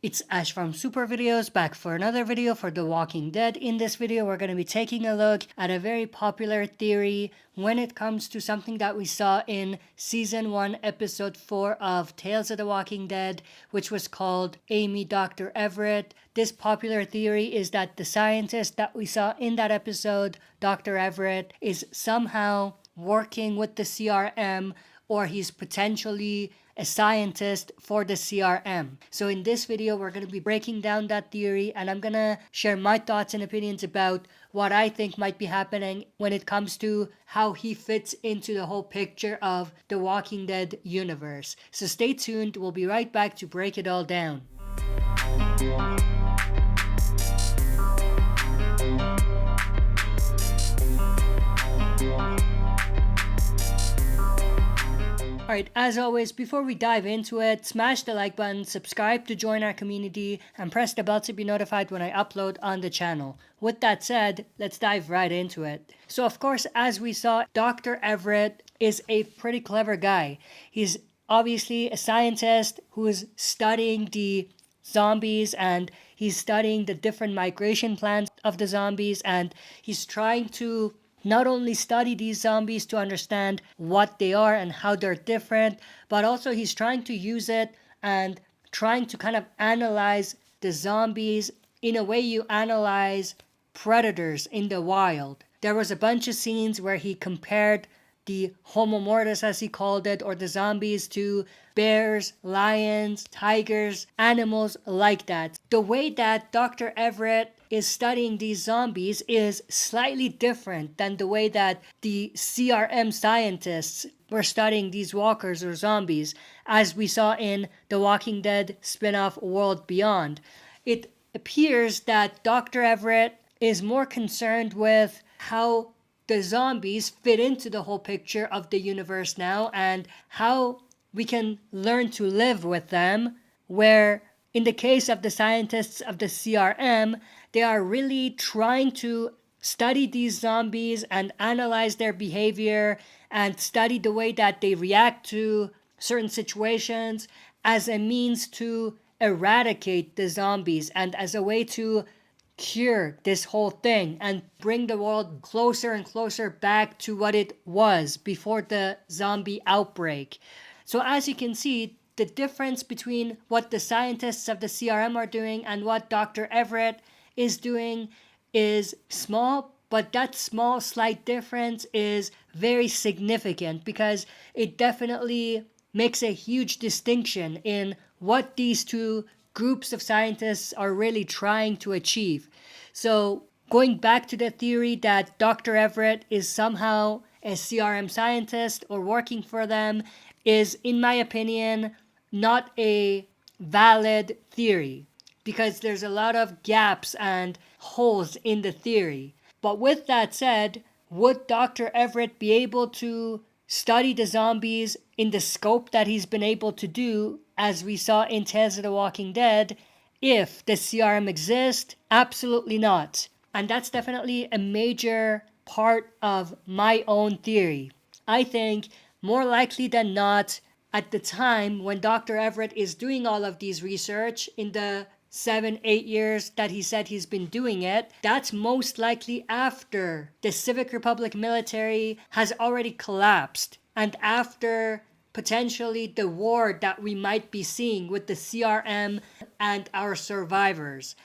It's Ash from Super Videos back for another video for The Walking Dead. In this video, we're going to be taking a look at a very popular theory when it comes to something that we saw in Season 1, Episode 4 of Tales of the Walking Dead, which was called Amy Dr. Everett. This popular theory is that the scientist that we saw in that episode, Dr. Everett, is somehow working with the CRM, or he's potentially a scientist for the CRM. So in this video, we're going to be breaking down that theory, and I'm going to share my thoughts and opinions about what I think might be happening when it comes to how he fits into the whole picture of the Walking Dead universe. So stay tuned, we'll be right back to break it all down. Alright, as always, before we dive into it, smash the like button, subscribe to join our community, and press the bell to be notified when I upload on the channel. With that said, let's dive right into it. So of course, as we saw, Dr. Everett is a pretty clever guy. He's obviously a scientist who is studying the zombies, and he's studying the different migration plans of the zombies, and he's trying to not only study these zombies to understand what they are and how they're different, but also he's trying to use it and trying to kind of analyze the zombies in a way you analyze predators in the wild. There was a bunch of scenes where he compared the Homo mortis, as he called it, or the zombies, to bears, lions, tigers, animals like that. The way that Dr. Everett is studying these zombies is slightly different than the way that the CRM scientists were studying these walkers or zombies, as we saw in the Walking Dead spin-off World Beyond. It appears that Dr. Everett is more concerned with how the zombies fit into the whole picture of the universe now and how we can learn to live with them, where in the case of the scientists of the CRM, they are really trying to study these zombies and analyze their behavior and study the way that they react to certain situations as a means to eradicate the zombies and as a way to cure this whole thing and bring the world closer and closer back to what it was before the zombie outbreak. So as you can see, the difference between what the scientists of the CRM are doing and what Dr. Everett is doing is small, but that small slight difference is very significant because it definitely makes a huge distinction in what these two groups of scientists are really trying to achieve. So going back to the theory that Dr. Everett is somehow a CRM scientist or working for them is, in my opinion, not a valid theory because there's a lot of gaps and holes in the theory. But with that said, would Dr. Everett be able to study the zombies in the scope that he's been able to do, as we saw in Tales of the Walking Dead, if the CRM exists? Absolutely not. And that's definitely a major part of my own theory. I think more likely than not, at the time when Dr. Everett is doing all of these research in the 7-8 years that he said he's been doing it, that's most likely after the Civic Republic military has already collapsed and after potentially the war that we might be seeing with the CRM and our survivors.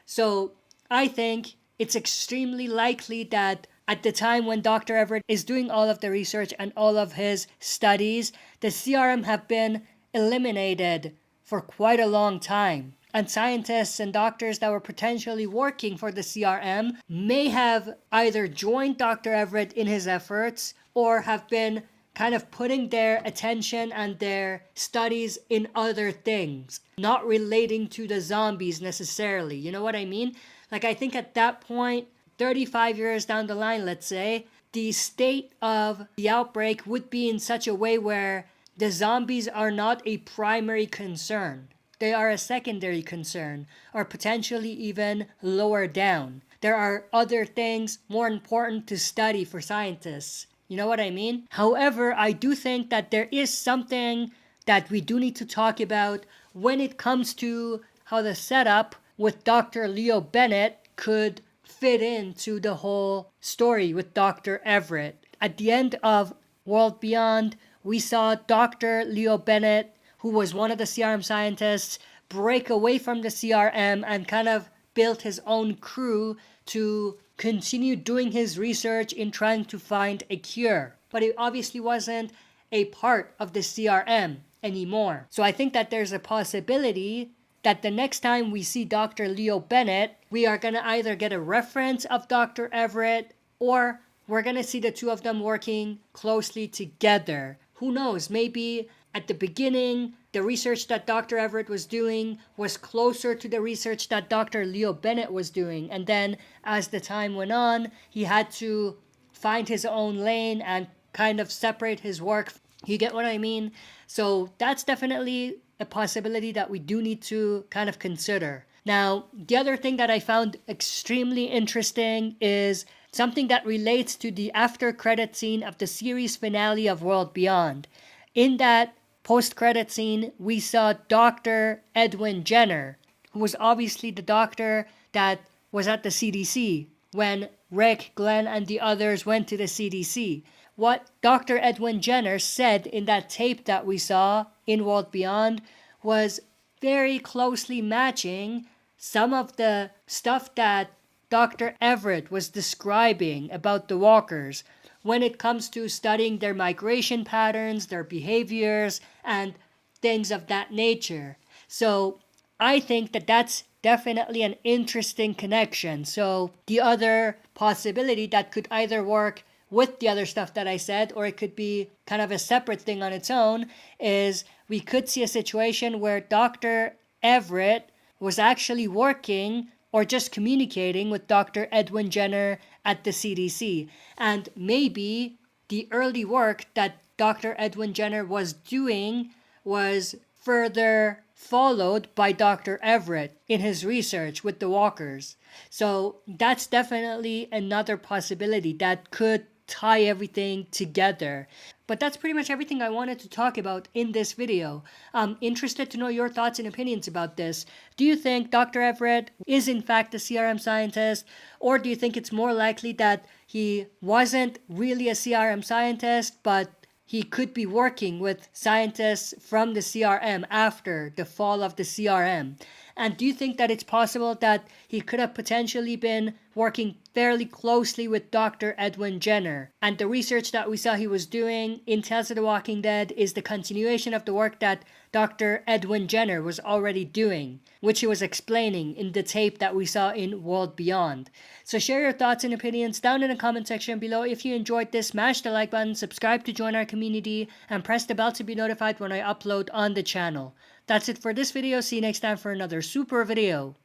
So I think it's extremely likely that at the time when Dr. Everett is doing all of the research and all of his studies, the CRM have been eliminated for quite a long time. And scientists and doctors that were potentially working for the CRM may have either joined Dr. Everett in his efforts or have been kind of putting their attention and their studies in other things, not relating to the zombies necessarily. You know what I mean? Like, I think at that point, 35 years down the line, let's say, the state of the outbreak would be in such a way where the zombies are not a primary concern. They are a secondary concern, or potentially even lower down. There are other things more important to study for scientists. You know what I mean? However, I do think that there is something that we do need to talk about when it comes to how the setup with Dr. Leo Bennett could fit into the whole story with Dr. Everett. At the end of World Beyond, we saw Dr. Leo Bennett, who was one of the CRM scientists, break away from the CRM and kind of built his own crew to continue doing his research in trying to find a cure. But it obviously wasn't a part of the CRM anymore. So I think that there's a possibility that the next time we see Dr. Leo Bennett, we are going to either get a reference of Dr. Everett or we're going to see the two of them working closely together. Who knows? Maybe at the beginning, the research that Dr. Everett was doing was closer to the research that Dr. Leo Bennett was doing. And then as the time went on, he had to find his own lane and kind of separate his work. You get what I mean? So that's definitely a possibility that we do need to kind of consider. Now, the other thing that I found extremely interesting is something that relates to the after credit scene of the series finale of World Beyond. In that post-credit scene, we saw Dr. Edwin Jenner, who was obviously the doctor that was at the CDC when Rick, Glenn, and the others went to the CDC. What Dr. Edwin Jenner said in that tape that we saw in World Beyond was very closely matching some of the stuff that Dr. Everett was describing about the walkers when it comes to studying their migration patterns, their behaviors, and things of that nature. So I think that that's definitely an interesting connection. So the other possibility that could either work with the other stuff that I said, or it could be kind of a separate thing on its own, is we could see a situation where Dr. Everett was actually working or just communicating with Dr. Edwin Jenner at the CDC. And maybe the early work that Dr. Edwin Jenner was doing was further followed by Dr. Everett in his research with the walkers. So that's definitely another possibility that could tie everything together. But that's pretty much everything I wanted to talk about in this video. I'm interested to know your thoughts and opinions about this. Do you think Dr. Everett is in fact a CRM scientist, or do you think it's more likely that he wasn't really a CRM scientist, but he could be working with scientists from the CRM after the fall of the CRM? And do you think that it's possible that he could have potentially been working fairly closely with Dr. Edwin Jenner? And the research that we saw he was doing in Tales of the Walking Dead is the continuation of the work that Dr. Edwin Jenner was already doing, which he was explaining in the tape that we saw in World Beyond. So share your thoughts and opinions down in the comment section below. If you enjoyed this, smash the like button, subscribe to join our community, and press the bell to be notified when I upload on the channel. That's it for this video. See you next time for another super video.